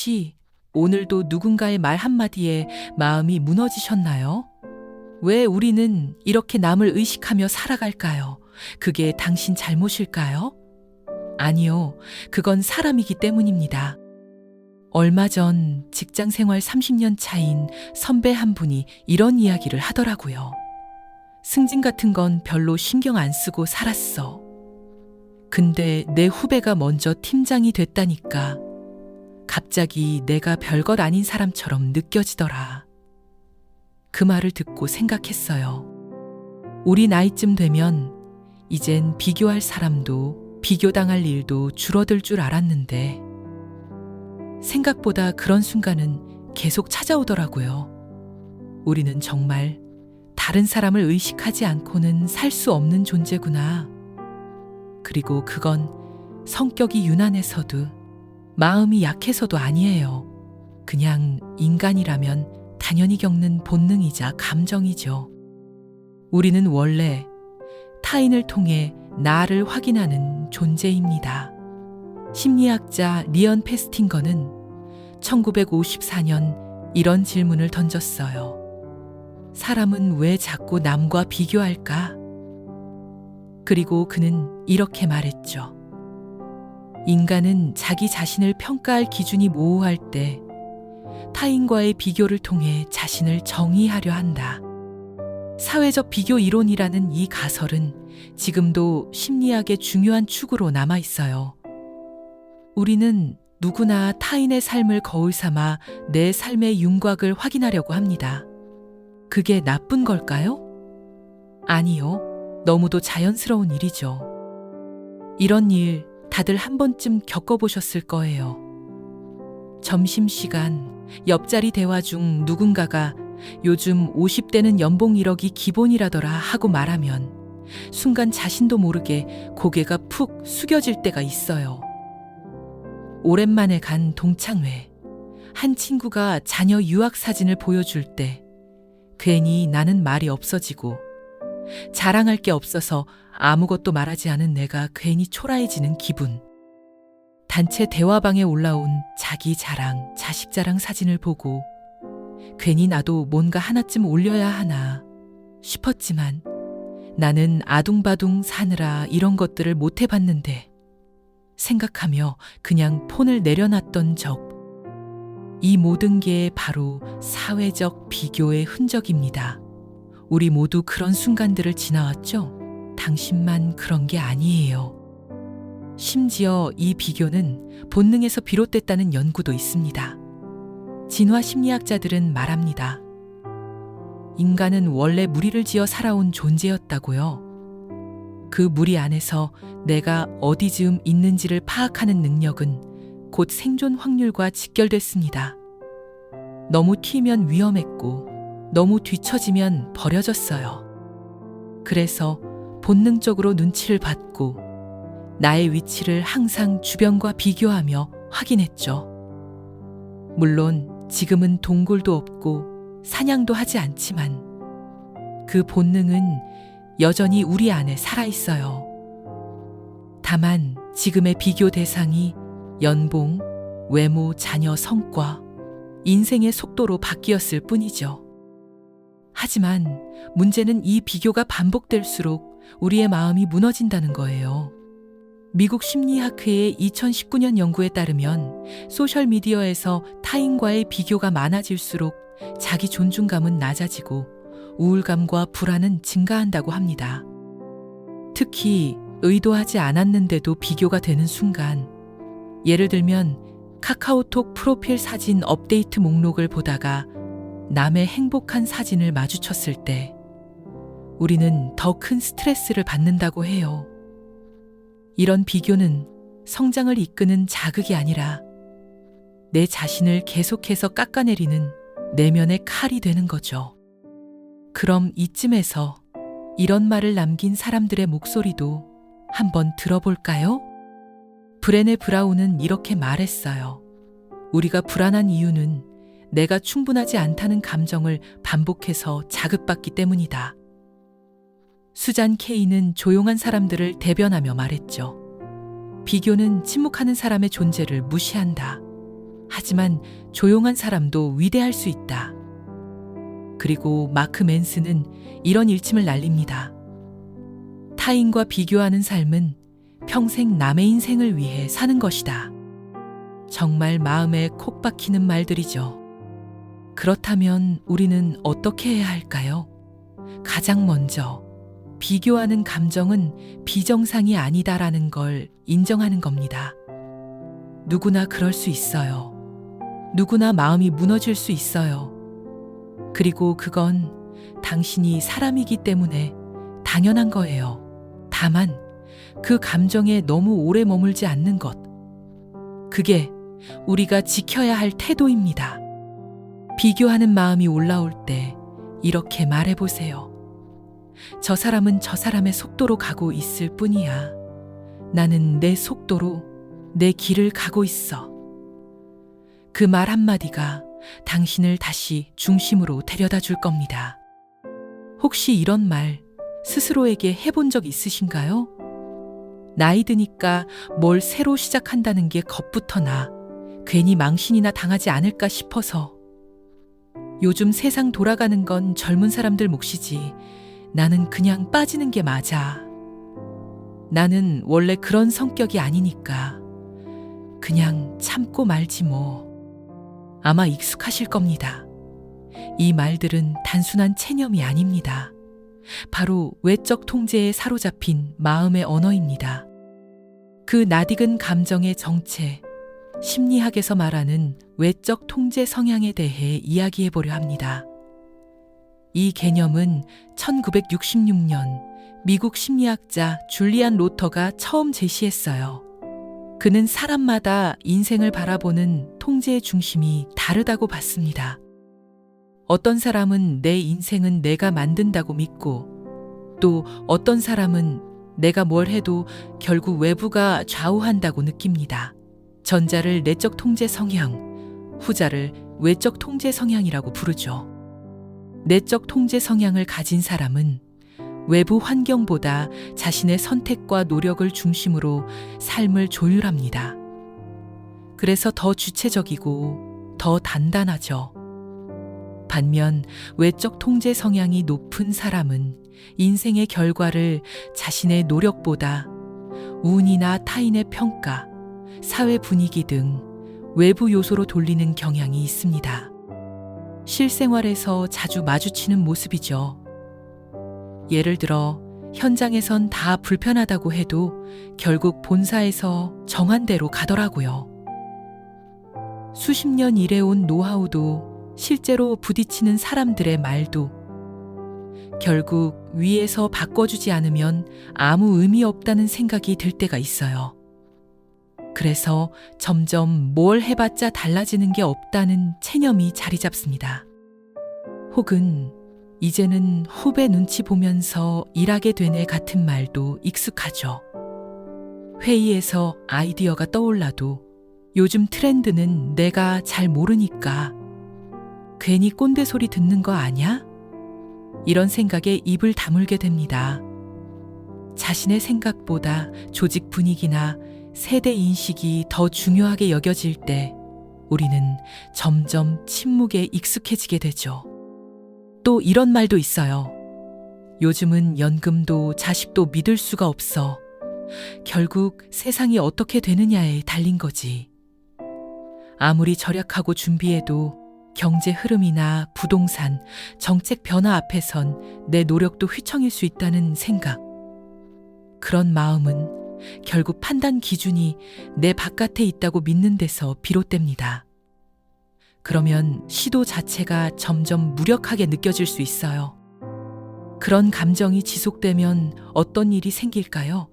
혹시 오늘도 누군가의 말 한마디에 마음이 무너지셨나요? 왜 우리는 이렇게 남을 의식하며 살아갈까요? 그게 당신 잘못일까요? 아니요, 그건 사람이기 때문입니다. 얼마 전 직장 생활 30년 차인 선배 한 분이 이런 이야기를 하더라고요. 승진 같은 건 별로 신경 안 쓰고 살았어. 근데 내 후배가 먼저 팀장이 됐다니까 갑자기 내가 별것 아닌 사람처럼 느껴지더라. 그 말을 듣고 생각했어요. 우리 나이쯤 되면 이젠 비교할 사람도 비교당할 일도 줄어들 줄 알았는데 생각보다 그런 순간은 계속 찾아오더라고요. 우리는 정말 다른 사람을 의식하지 않고는 살 수 없는 존재구나. 그리고 그건 성격이 유난해서도 마음이 약해서도 아니에요. 그냥 인간이라면 당연히 겪는 본능이자 감정이죠. 우리는 원래 타인을 통해 나를 확인하는 존재입니다. 심리학자 리언 페스팅거는 1954년 이런 질문을 던졌어요. 사람은 왜 자꾸 남과 비교할까? 그리고 그는 이렇게 말했죠. 인간은 자기 자신을 평가할 기준이 모호할 때 타인과의 비교를 통해 자신을 정의하려 한다. 사회적 비교 이론이라는 이 가설은 지금도 심리학의 중요한 축으로 남아 있어요. 우리는 누구나 타인의 삶을 거울 삼아 내 삶의 윤곽을 확인하려고 합니다. 그게 나쁜 걸까요? 아니요. 너무도 자연스러운 일이죠. 이런 일 다들 한 번쯤 겪어보셨을 거예요. 점심시간, 옆자리 대화 중 누군가가 요즘 50대는 연봉 1억이 기본이라더라 하고 말하면 순간 자신도 모르게 고개가 푹 숙여질 때가 있어요. 오랜만에 간 동창회, 한 친구가 자녀 유학 사진을 보여줄 때 괜히 나는 말이 없어지고 자랑할 게 없어서 아무것도 말하지 않은 내가 괜히 초라해지는 기분. 단체 대화방에 올라온 자기 자랑, 자식 자랑 사진을 보고 괜히 나도 뭔가 하나쯤 올려야 하나 싶었지만 나는 아둥바둥 사느라 이런 것들을 못 해봤는데 생각하며 그냥 폰을 내려놨던 적. 이 모든 게 바로 사회적 비교의 흔적입니다. 우리 모두 그런 순간들을 지나왔죠? 당신만 그런 게 아니에요. 심지어 이 비교는 본능에서 비롯됐다는 연구도 있습니다. 진화 심리학자들은 말합니다. 인간은 원래 무리를 지어 살아온 존재였다고요. 그 무리 안에서 내가 어디쯤 있는지를 파악하는 능력은 곧 생존 확률과 직결됐습니다. 너무 튀면 위험했고 너무 뒤처지면 버려졌어요. 그래서 본능적으로 눈치를 받고 나의 위치를 항상 주변과 비교하며 확인했죠. 물론 지금은 동굴도 없고 사냥도 하지 않지만 그 본능은 여전히 우리 안에 살아있어요. 다만 지금의 비교 대상이 연봉, 외모, 자녀, 성과, 인생의 속도로 바뀌었을 뿐이죠. 하지만 문제는 이 비교가 반복될수록 우리의 마음이 무너진다는 거예요. 미국 심리학회의 2019년 연구에 따르면 소셜미디어에서 타인과의 비교가 많아질수록 자기 존중감은 낮아지고 우울감과 불안은 증가한다고 합니다. 특히 의도하지 않았는데도 비교가 되는 순간, 예를 들면 카카오톡 프로필 사진 업데이트 목록을 보다가 남의 행복한 사진을 마주쳤을 때 우리는 더 큰 스트레스를 받는다고 해요. 이런 비교는 성장을 이끄는 자극이 아니라 내 자신을 계속해서 깎아내리는 내면의 칼이 되는 거죠. 그럼 이쯤에서 이런 말을 남긴 사람들의 목소리도 한번 들어볼까요? 브레네 브라운은 이렇게 말했어요. 우리가 불안한 이유는 내가 충분하지 않다는 감정을 반복해서 자극받기 때문이다. 수잔 케이는 조용한 사람들을 대변하며 말했죠. 비교는 침묵하는 사람의 존재를 무시한다. 하지만 조용한 사람도 위대할 수 있다. 그리고 마크 맨스는 이런 일침을 날립니다. 타인과 비교하는 삶은 평생 남의 인생을 위해 사는 것이다. 정말 마음에 콕 박히는 말들이죠. 그렇다면 우리는 어떻게 해야 할까요? 가장 먼저 비교하는 감정은 비정상이 아니다라는 걸 인정하는 겁니다. 누구나 그럴 수 있어요. 누구나 마음이 무너질 수 있어요. 그리고 그건 당신이 사람이기 때문에 당연한 거예요. 다만 그 감정에 너무 오래 머물지 않는 것. 그게 우리가 지켜야 할 태도입니다. 비교하는 마음이 올라올 때 이렇게 말해보세요. 저 사람은 저 사람의 속도로 가고 있을 뿐이야. 나는 내 속도로 내 길을 가고 있어. 그 말 한마디가 당신을 다시 중심으로 데려다 줄 겁니다. 혹시 이런 말 스스로에게 해본 적 있으신가요? 나이 드니까 뭘 새로 시작한다는 게 겁부터 나. 괜히 망신이나 당하지 않을까 싶어서. 요즘 세상 돌아가는 건 젊은 사람들 몫이지. 나는 그냥 빠지는 게 맞아. 나는 원래 그런 성격이 아니니까. 그냥 참고 말지 뭐. 아마 익숙하실 겁니다. 이 말들은 단순한 체념이 아닙니다. 바로 외적 통제에 사로잡힌 마음의 언어입니다. 그 낯익은 감정의 정체, 심리학에서 말하는 외적 통제 성향에 대해 이야기해 보려 합니다. 이 개념은 1966년 미국 심리학자 줄리안 로터가 처음 제시했어요. 그는 사람마다 인생을 바라보는 통제의 중심이 다르다고 봤습니다. 어떤 사람은 내 인생은 내가 만든다고 믿고, 또 어떤 사람은 내가 뭘 해도 결국 외부가 좌우한다고 느낍니다. 전자를 내적 통제 성향, 후자를 외적 통제 성향이라고 부르죠. 내적 통제 성향을 가진 사람은 외부 환경보다 자신의 선택과 노력을 중심으로 삶을 조율합니다. 그래서 더 주체적이고 더 단단하죠. 반면 외적 통제 성향이 높은 사람은 인생의 결과를 자신의 노력보다 운이나 타인의 평가, 사회 분위기 등 외부 요소로 돌리는 경향이 있습니다. 실생활에서 자주 마주치는 모습이죠. 예를 들어 현장에선 다 불편하다고 해도 결국 본사에서 정한 대로 가더라고요. 수십 년 일해온 노하우도 실제로 부딪히는 사람들의 말도 결국 위에서 바꿔주지 않으면 아무 의미 없다는 생각이 들 때가 있어요. 그래서 점점 뭘 해봤자 달라지는 게 없다는 체념이 자리 잡습니다. 혹은 이제는 후배 눈치 보면서 일하게 되네 같은 말도 익숙하죠. 회의에서 아이디어가 떠올라도 요즘 트렌드는 내가 잘 모르니까 괜히 꼰대 소리 듣는 거 아냐? 이런 생각에 입을 다물게 됩니다. 자신의 생각보다 조직 분위기나 세대 인식이 더 중요하게 여겨질 때 우리는 점점 침묵에 익숙해지게 되죠. 또 이런 말도 있어요. 요즘은 연금도 자식도 믿을 수가 없어. 결국 세상이 어떻게 되느냐에 달린 거지. 아무리 절약하고 준비해도 경제 흐름이나 부동산, 정책 변화 앞에선 내 노력도 휘청일 수 있다는 생각. 그런 마음은 결국 판단 기준이 내 바깥에 있다고 믿는 데서 비롯됩니다. 그러면 시도 자체가 점점 무력하게 느껴질 수 있어요. 그런 감정이 지속되면 어떤 일이 생길까요?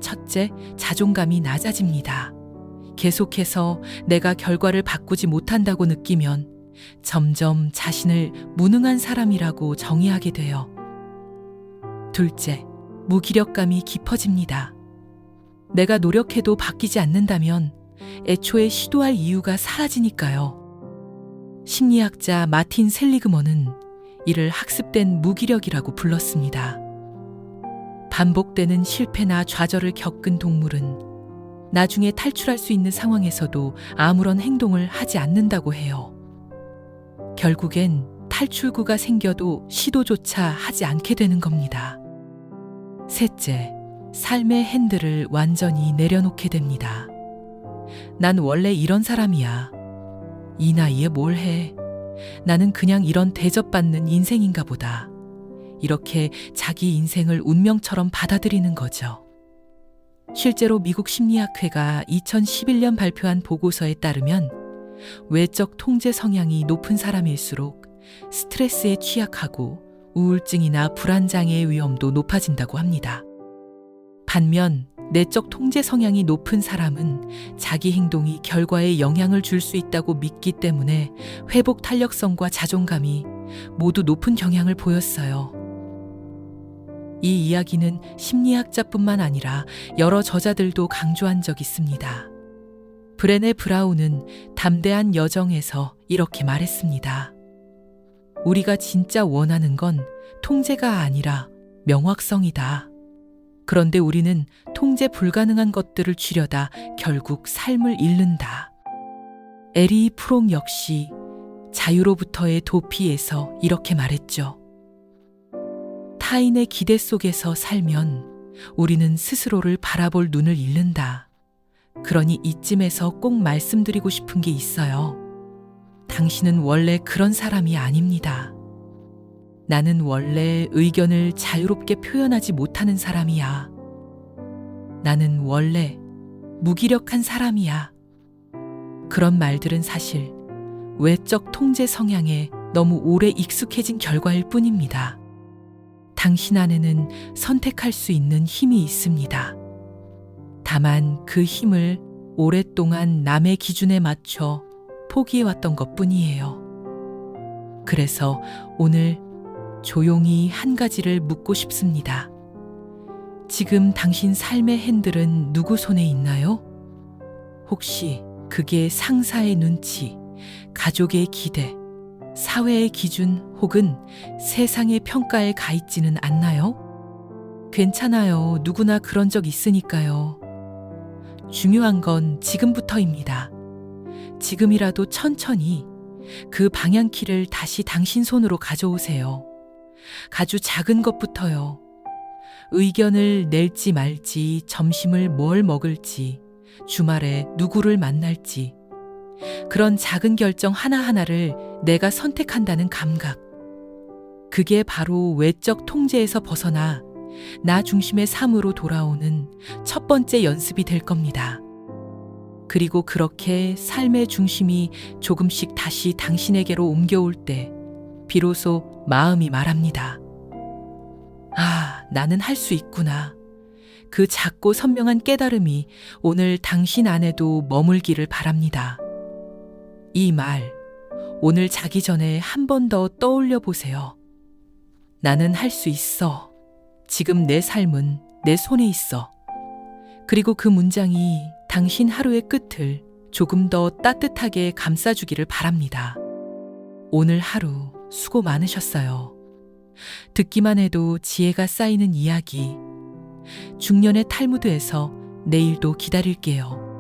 첫째, 자존감이 낮아집니다. 계속해서 내가 결과를 바꾸지 못한다고 느끼면 점점 자신을 무능한 사람이라고 정의하게 돼요. 둘째, 무기력감이 깊어집니다. 내가 노력해도 바뀌지 않는다면 애초에 시도할 이유가 사라지니까요. 심리학자 마틴 셀리그먼은 이를 학습된 무기력이라고 불렀습니다. 반복되는 실패나 좌절을 겪은 동물은 나중에 탈출할 수 있는 상황에서도 아무런 행동을 하지 않는다고 해요. 결국엔 탈출구가 생겨도 시도조차 하지 않게 되는 겁니다. 셋째, 삶의 핸들을 완전히 내려놓게 됩니다. 난 원래 이런 사람이야. 이 나이에 뭘 해? 나는 그냥 이런 대접받는 인생인가 보다. 이렇게 자기 인생을 운명처럼 받아들이는 거죠. 실제로 미국 심리학회가 2011년 발표한 보고서에 따르면 외적 통제 성향이 높은 사람일수록 스트레스에 취약하고 우울증이나 불안장애의 위험도 높아진다고 합니다. 반면 내적 통제 성향이 높은 사람은 자기 행동이 결과에 영향을 줄 수 있다고 믿기 때문에 회복 탄력성과 자존감이 모두 높은 경향을 보였어요. 이 이야기는 심리학자뿐만 아니라 여러 저자들도 강조한 적 있습니다. 브레네 브라운은 담대한 여정에서 이렇게 말했습니다. 우리가 진짜 원하는 건 통제가 아니라 명확성이다. 그런데 우리는 통제 불가능한 것들을 줄여다 결국 삶을 잃는다. 에리 프롬 역시 자유로부터의 도피에서 이렇게 말했죠. 타인의 기대 속에서 살면 우리는 스스로를 바라볼 눈을 잃는다. 그러니 이쯤에서 꼭 말씀드리고 싶은 게 있어요. 당신은 원래 그런 사람이 아닙니다. 나는 원래 의견을 자유롭게 표현하지 못하는 사람이야. 나는 원래 무기력한 사람이야. 그런 말들은 사실 외적 통제 성향에 너무 오래 익숙해진 결과일 뿐입니다. 당신 안에는 선택할 수 있는 힘이 있습니다. 다만 그 힘을 오랫동안 남의 기준에 맞춰 포기해왔던 것 뿐이에요. 그래서 오늘 조용히 한 가지를 묻고 싶습니다. 지금 당신 삶의 핸들은 누구 손에 있나요? 혹시 그게 상사의 눈치, 가족의 기대, 사회의 기준 혹은 세상의 평가에 가 있지는 않나요? 괜찮아요. 누구나 그런 적 있으니까요. 중요한 건 지금부터입니다. 지금이라도 천천히 그 방향키를 다시 당신 손으로 가져오세요. 아주 작은 것부터요. 의견을 낼지 말지, 점심을 뭘 먹을지, 주말에 누구를 만날지, 그런 작은 결정 하나하나를 내가 선택한다는 감각. 그게 바로 외적 통제에서 벗어나 나 중심의 삶으로 돌아오는 첫 번째 연습이 될 겁니다. 그리고 그렇게 삶의 중심이 조금씩 다시 당신에게로 옮겨올 때 비로소 마음이 말합니다. 아, 나는 할 수 있구나. 그 작고 선명한 깨달음이 오늘 당신 안에도 머물기를 바랍니다. 이 말, 오늘 자기 전에 한 번 더 떠올려 보세요. 나는 할 수 있어. 지금 내 삶은 내 손에 있어. 그리고 그 문장이 당신 하루의 끝을 조금 더 따뜻하게 감싸주기를 바랍니다. 오늘 하루 수고 많으셨어요. 듣기만 해도 지혜가 쌓이는 이야기. 중년의 탈무드에서 내일도 기다릴게요.